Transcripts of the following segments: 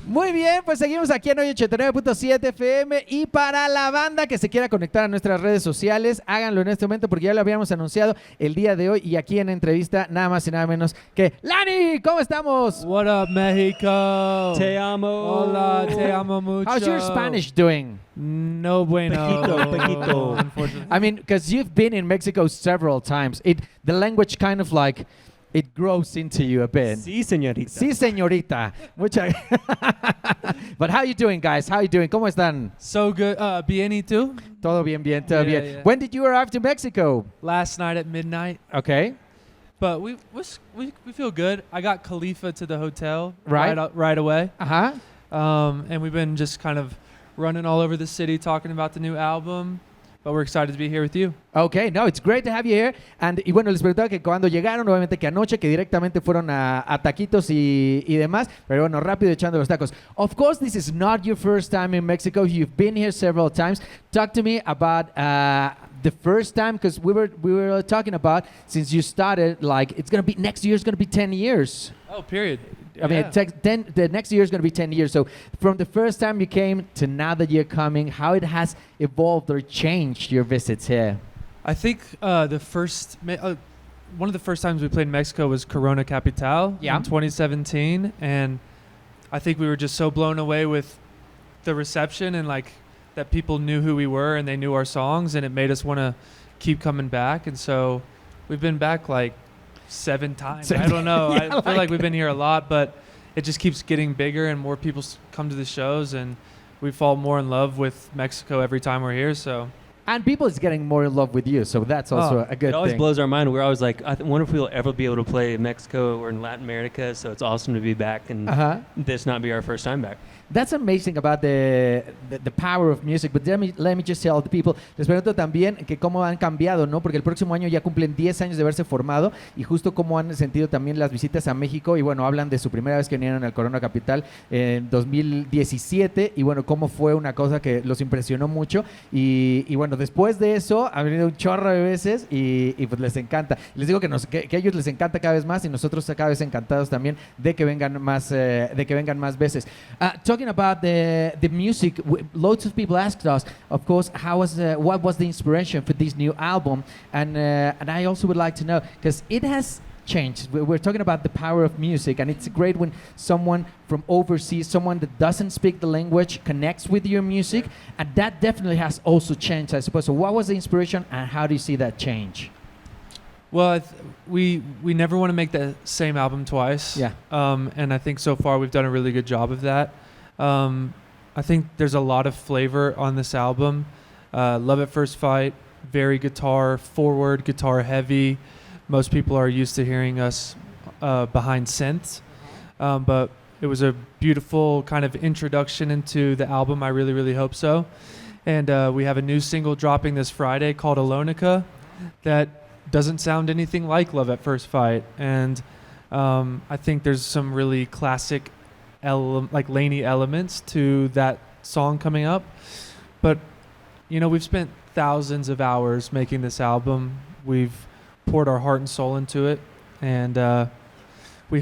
Muy bien, pues seguimos aquí en 89.7 FM y para la banda que se quiera conectar a nuestras redes sociales, háganlo en este momento porque ya lo habíamos anunciado el día de hoy y aquí en entrevista nada más y nada menos que Lany, ¿cómo estamos? What up, México? Te amo. Hola, te amo mucho. How's your Spanish doing? No bueno. Poquito. Unfortunately. I mean, because you've been in Mexico several times. The language kind of like, it grows into you a bit. Sí, señorita. Sí, señorita. But how you doing, guys? How you doing? ¿Cómo están? So good. Bien, ¿y tú? Todo bien, todo Yeah, bien. yeah. When did you arrive to Mexico? Last night at midnight. Okay. But we feel good. I got Khalifa to the hotel Right. right away. Uh-huh. And we've been just kind of running all over the city talking about the new album. But we're excited to be here with you. Okay, no, it's great to have you here. Y bueno, les preguntaba que cuando llegaron, obviamente que anoche, que directamente fueron a taquitos y demás, pero bueno, rápido echando los tacos. Of course, this is not your first time in Mexico. You've been here several times. Talk to me about the first time, because we were talking about, since you started, like, it's going to be, next year is going to be 10 years. Oh, period. I mean, the next year is going to be 10 years. So from the first time you came to now that you're coming, how it has evolved or changed your visits here? I think one of the first times we played in Mexico was Corona Capital in 2017, and I think we were just so blown away with the reception and like that people knew who we were and they knew our songs, and it made us want to keep coming back. And so we've been back like 7 times. I don't know. Yeah, I feel like we've been here a lot, but it just keeps getting bigger and more people come to the shows, and we fall more in love with Mexico every time we're here. So. And people is getting more in love with you, so that's also a good It always thing. blows our mind. We're always like, I wonder if we'll ever be able to play in Mexico or in Latin America. So it's awesome to be back and this not be our first time back. That's amazing about the power of music. But let me just tell the people. Les pregunto también que cómo han cambiado, ¿no? Porque el próximo año ya cumplen 10 años de haberse formado y justo cómo han sentido también las visitas a México. Y bueno, hablan de su primera vez que vinieron al Corona Capital en 2017 y bueno, cómo fue una cosa que los impresionó mucho. Y bueno, después de eso han venido un chorro de veces y pues les encanta. Les digo que a ellos les encanta cada vez más y nosotros cada vez encantados también de que vengan más veces. Talking about the music, loads of people asked us, of course, what was the inspiration for this new album, and I also would like to know, because it has changed. We're talking about the power of music, and it's great when someone from overseas, someone that doesn't speak the language, connects with your music, and that definitely has also changed, I suppose. So what was the inspiration, and how do you see that change? Well, we never want to make the same album twice. Yeah. And I think so far we've done a really good job of that. I think there's a lot of flavor on this album. Love at First Fight, very guitar forward, guitar heavy. Most people are used to hearing us behind synths. But it was a beautiful kind of introduction into the album. I really, really hope so. And we have a new single dropping this Friday called Alonica that doesn't sound anything like Love at First Fight. And I think there's some really classic like Lany elements to that song coming up. But, you know, we've spent thousands of hours making this album. We've poured our heart and soul into it. And we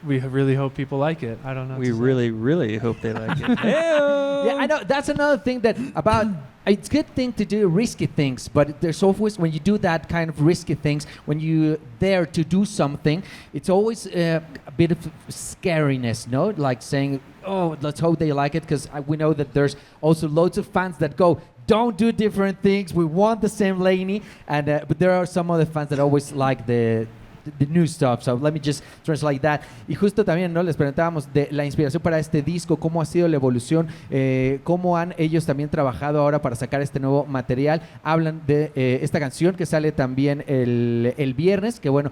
really hope people like it. I don't know. We really, really hope they like it. Yeah, I know. That's another thing that about... It's a good thing to do risky things, but there's always, when you do that kind of risky things, when you dare to do something, it's always a bit of scariness, no? Like saying, oh, let's hope they like it, because we know that there's also loads of fans that go, don't do different things, we want the same Lany, and but there are some other fans that always like the new stuff, so let me just translate that. Y justo también, ¿no? Les preguntábamos de la inspiración para este disco, cómo ha sido la evolución, cómo han ellos también trabajado ahora para sacar este nuevo material. Hablan de esta canción que sale también el viernes, que bueno,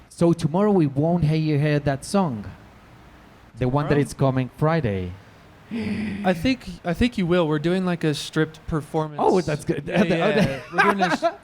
so tomorrow we won't hear that song, the one that is coming Friday. I think you will. We're doing like a stripped performance. Oh, that's good. Yeah.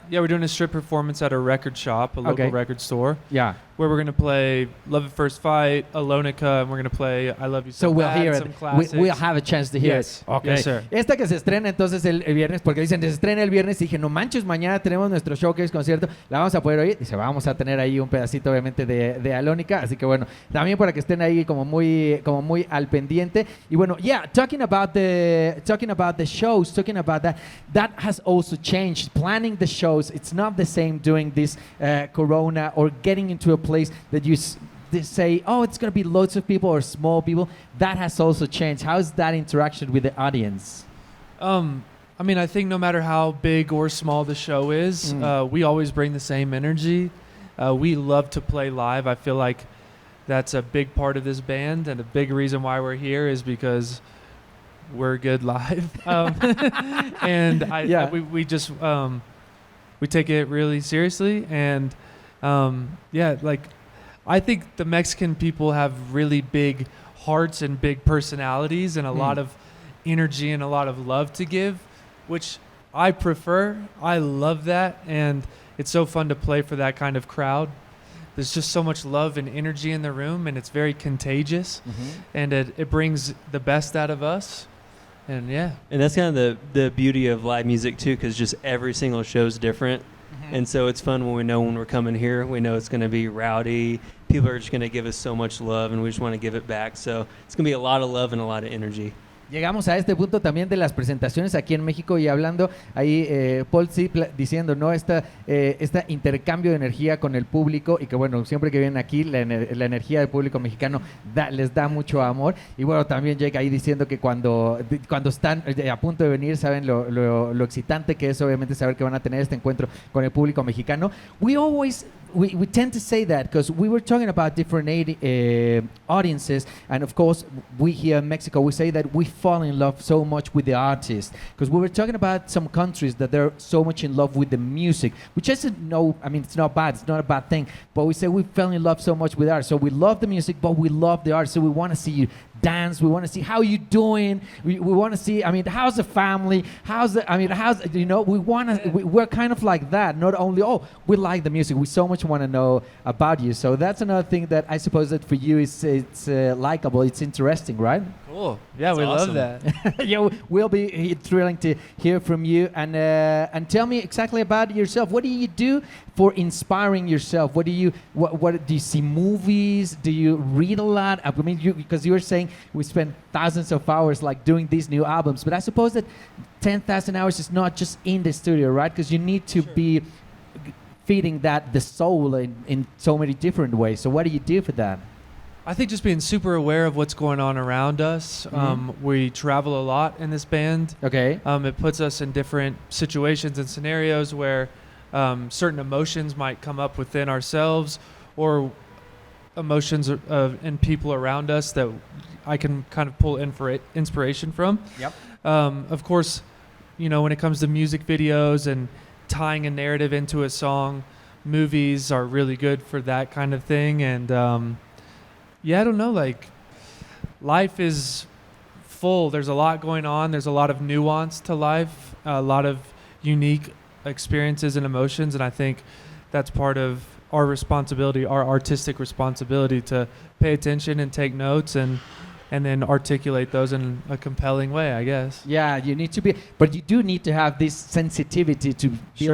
We're doing a strip performance at a record shop, a local record store. Yeah. where we're going to play Love at First Fight, Alonica, and we're going to play I Love You So, So we'll Bad, hear some it. classics. We'll have a chance to hear Yes. it. Okay. Yes, sir. Esta que se estrena entonces el viernes, porque dicen, se estrena el viernes, y dije, no manches, mañana tenemos nuestro showcase concierto, la vamos a poder oír. Dice, vamos a tener ahí un pedacito, obviamente, de Alonica, así que bueno, también para que estén ahí como muy al pendiente. Y bueno, yeah, talking about the shows, talking about that has also changed. Planning the shows, it's not the same doing this Corona or getting into a place that they say, oh, it's going to be loads of people or small people. That has also changed. How's that interaction with the audience? I mean, I think no matter how big or small the show is, we always bring the same energy. We love to play live. I feel like that's a big part of this band, and a big reason why we're here is because we're good live. And we just we take it really seriously, and like I think the Mexican people have really big hearts and big personalities and a lot of energy and a lot of love to give, which I prefer. I love that, and it's so fun to play for that kind of crowd. There's just so much love and energy in the room, and it's very contagious, and it brings the best out of us. And yeah. And that's kind of the beauty of live music too, because just every single show is different. And so it's fun when we know when we're coming here, we know it's going to be rowdy. People are just going to give us so much love, and we just want to give it back. So it's going to be a lot of love and a lot of energy. Llegamos a este punto también de las presentaciones aquí en México, y hablando ahí Paul diciendo, ¿no? Esta intercambio de energía con el público, y que bueno, siempre que vienen aquí la energía del público mexicano les da mucho amor. Y bueno, también Jake ahí diciendo que cuando están a punto de venir, saben lo excitante que es, obviamente, saber que van a tener este encuentro con el público mexicano. We tend to say that because we were talking about different audiences, and of course we here in Mexico, we say that we fall in love so much with the artist, because we were talking about some countries that they're so much in love with the music, which isn't it's not bad, it's not a bad thing, but we say we fell in love so much with art. So we love the music, but we love the art, so we want to see you dance, we want to see how you doing, we want to see, how's the family, we're kind of like that, not only, we like the music, we so much want to know about you. So that's another thing that I suppose that for you it's likable, it's interesting, right? Cool. Yeah, we awesome. love that. Yeah, we'll be thrilling to hear from you, and tell me exactly about yourself. What do you do for inspiring yourself? What do you see movies? Do you read a lot? Because you were saying we spend thousands of hours like doing these new albums, but I suppose that 10,000 hours is not just in the studio, right? Because you need to be feeding the soul in so many different ways. So what do you do for that? I think just being super aware of what's going on around us. We travel a lot in this band. Okay. It puts us in different situations and scenarios where certain emotions might come up within ourselves, or emotions in people around us that I can kind of pull inspiration from. Yep. Of course, when it comes to music videos and tying a narrative into a song, movies are really good for that kind of thing. And I don't know, like, life is full. There's a lot going on. There's a lot of nuance to life, a lot of unique experiences and emotions, and I think that's part of our responsibility, our artistic responsibility, to pay attention and take notes and then articulate those in a compelling way, I guess. Yeah, you need to be, but you do need to have this sensitivity to be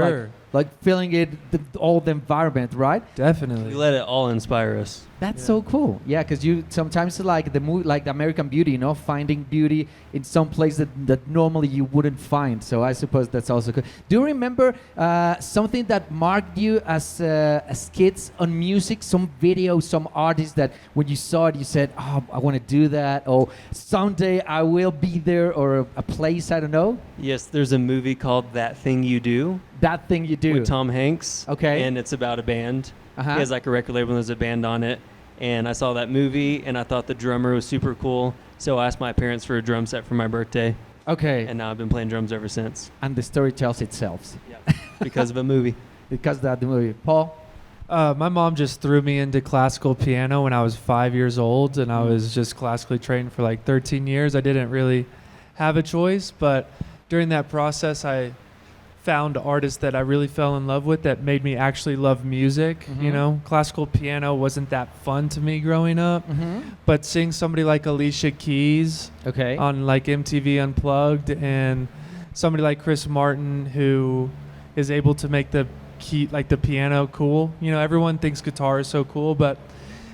like feeling it, all the environment, right? Definitely. We let it all inspire us. That's so cool. Yeah, because you sometimes like the American Beauty, finding beauty in some place that normally you wouldn't find. So I suppose that's also good. Do you remember something that marked you as kids on music? Some video, some artist that when you saw it, you said, "Oh, I want to do that," or "Someday I will be there," or a place, I don't know. Yes, there's a movie called That Thing You Do. That Thing You Do. With Tom Hanks. Okay. And it's about a band. Uh-huh. He has like a record label and there's a band on it. And I saw that movie and I thought the drummer was super cool. So I asked my parents for a drum set for my birthday. Okay. And now I've been playing drums ever since. And the story tells itself. Yeah. Because of a movie. Because of the movie. Paul? My mom just threw me into classical piano when I was 5 years old, and I was just classically trained for like 13 years. I didn't really have a choice, but during that process, I found artists that I really fell in love with that made me actually love music. You know, classical piano wasn't that fun to me growing up, but seeing somebody like Alicia Keys on like MTV Unplugged, and somebody like Chris Martin who is able to make the piano cool. You know, everyone thinks guitar is so cool, but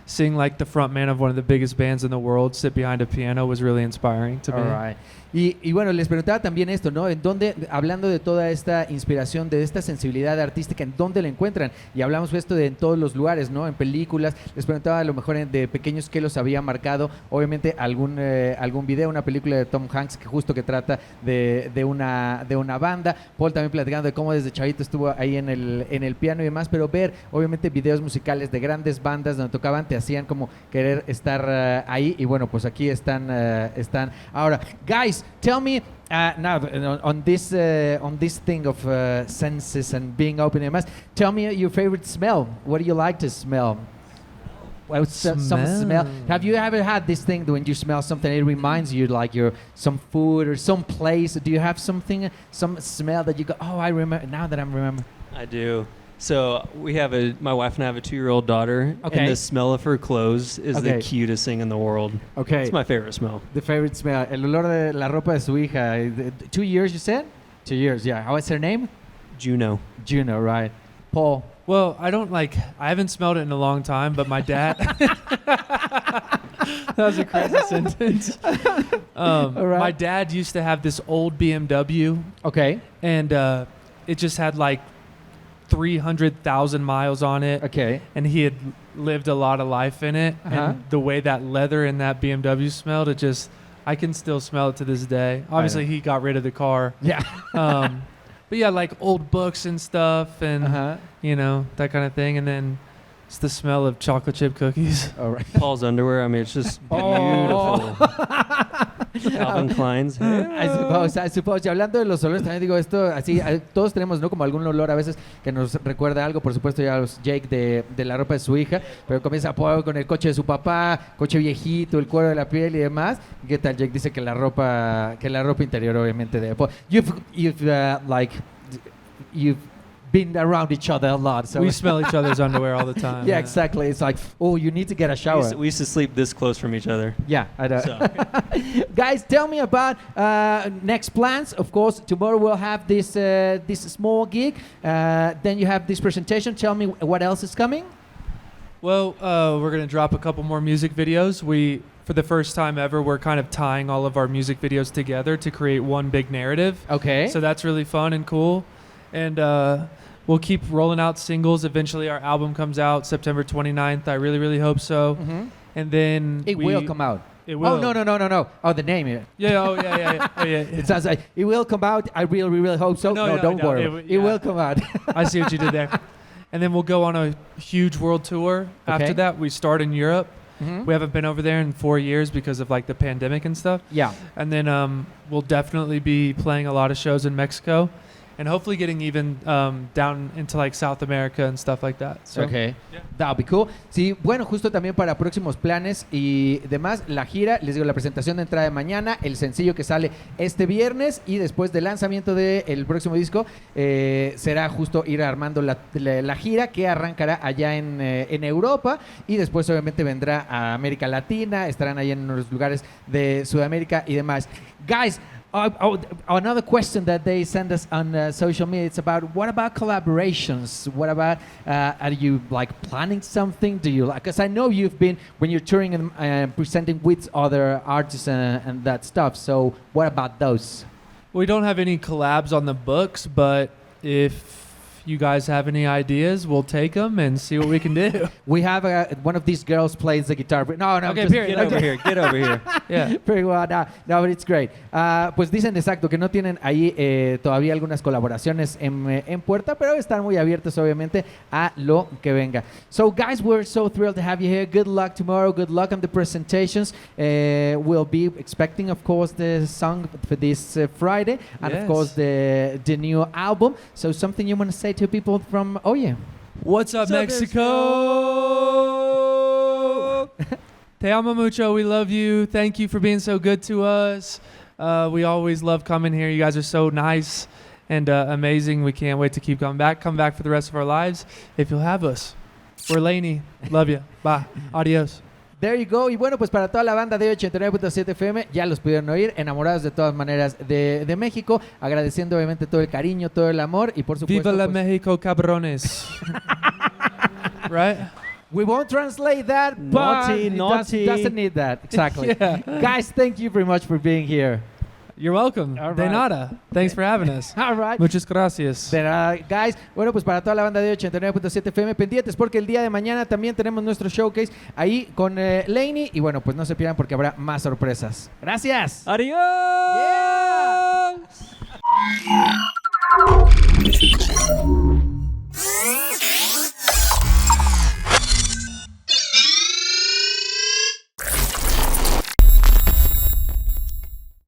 seeing like the front man of one of the biggest bands in the world sit behind a piano was really inspiring to me. All right. Y bueno, les preguntaba también esto, ¿no? ¿En dónde, hablando de toda esta inspiración, de esta sensibilidad artística, en dónde la encuentran? Y hablamos de esto en todos los lugares, ¿no? En películas. Les preguntaba a lo mejor de pequeños qué los había marcado. Obviamente algún video, una película de Tom Hanks que justo que trata de una banda. Paul también platicando de cómo desde chavito estuvo ahí en el piano y demás, pero ver obviamente videos musicales de grandes bandas donde tocaban te hacían como querer estar ahí, y bueno, pues aquí están. Ahora, guys, tell me now on this thing of senses and being open and mass. Tell me your favorite smell. What do you like to smell? Well, some smell. Have you ever had this thing when you smell something, it reminds you like some food or some place? Do you have some smell that you go, oh, I remember now that I'm remembering? I do. So my wife and I have a 2-year-old daughter, and the smell of her clothes is the cutest thing in the world. Okay. It's my favorite smell. The favorite smell. El olor de la ropa de su hija. 2 years, you said? 2 years, yeah. What's her name? Juno. Juno, right. Paul. Well, I haven't smelled it in a long time, but my dad. That was a crazy sentence. Right. My dad used to have this old BMW. Okay. And it just had like 300,000 miles on it. Okay. And he had lived a lot of life in it. And the way that leather in that BMW smelled, I can still smell it to this day. Obviously, he got rid of the car. Yeah. But yeah, like old books and stuff, and you know, that kind of thing. And then it's the smell of chocolate chip cookies. All right. Paul's underwear. I mean, it's just beautiful. Calvin Klein's. I suppose. Y hablando de los olores, también digo esto, así, todos tenemos, ¿no? Como algún olor a veces que nos recuerda algo. Por supuesto, ya los Jake de la ropa de su hija, pero comienza con el coche de su papá, coche viejito, el cuero de la piel y demás. ¿Qué tal? Jake dice que la ropa interior, obviamente, de Paul. You've been around each other a lot. So we smell each other's underwear all the time. Yeah, exactly. It's like, oh, you need to get a shower. We used to sleep this close from each other. Yeah, I know. So. Guys, tell me about next plans. Of course, tomorrow we'll have this small gig. Then you have this presentation. Tell me what else is coming. Well, we're going to drop a couple more music videos. For the first time ever, we're kind of tying all of our music videos together to create one big narrative. Okay. So that's really fun and cool. And we'll keep rolling out singles. Eventually, our album comes out September 29th. I really, really hope so. Mm-hmm. And then it will come out. It will. Oh, no. Oh, the name here. Yeah, oh, yeah. It sounds like it will come out. I really, really hope so. No, don't worry. It will come out. I see what you did there. And then we'll go on a huge world tour. Okay. After that, we start in Europe. Mm-hmm. We haven't been over there in 4 years because of like the pandemic and stuff. Yeah. And then we'll definitely be playing a lot of shows in Mexico. And hopefully getting even down into like South America and stuff like that. So, okay. Yeah. That'll be cool. Sí, bueno, justo también para próximos planes y demás, la gira, les digo, la presentación de entrada de mañana, el sencillo que sale este viernes y después del lanzamiento del próximo disco será justo ir armando la gira que arrancará allá en Europa y después obviamente vendrá a América Latina, estarán ahí en los lugares de Sudamérica y demás. Guys, another question that they send us on social media, it's about what about collaborations? What about, are you like planning something? Do you like, because I know you've been, when you're touring and presenting with other artists and that stuff, so what about those? We don't have any collabs on the books, but if you guys have any ideas, we'll take them and see what we can do. We have one of these girls plays the guitar. No, okay, just, period. Get over here. Yeah. Very well, no, but it's great. Pues dicen exacto que no tienen ahí todavía algunas colaboraciones en puerta, pero están muy abiertos obviamente a lo que venga. So guys, we're so thrilled to have you here. Good luck tomorrow. Good luck on the presentations. We'll be expecting, of course, the song for this Friday, and of course the new album. So something you want to say to people from Oye? What's up, Mexico? Te amo mucho. We love you. Thank you for being so good to us. We always love coming here. You guys are so nice. and amazing. We can't wait to keep coming back. Come back for the rest of our lives if you'll have us. We're Lany. Love you. Bye. Adios. There you go. Y bueno, pues para toda la banda de 89.7 FM, ya los pudieron oír, enamorados de todas maneras de México, agradeciendo obviamente todo el cariño, todo el amor y por supuesto... Viva la pues, México, cabrones. Right? we won't translate that, Naughty, but naughty. it doesn't need that. Exactly. Yeah. Guys, thank you very much for being here. You're welcome. All De right. nada. Thanks for having us. All right. Muchas gracias. Guys, bueno, pues para toda la banda de 89.7 FM, pendientes porque el día de mañana también tenemos nuestro showcase ahí con Lany y bueno, pues no se pierdan porque habrá más sorpresas. Gracias. Adiós. Yeah.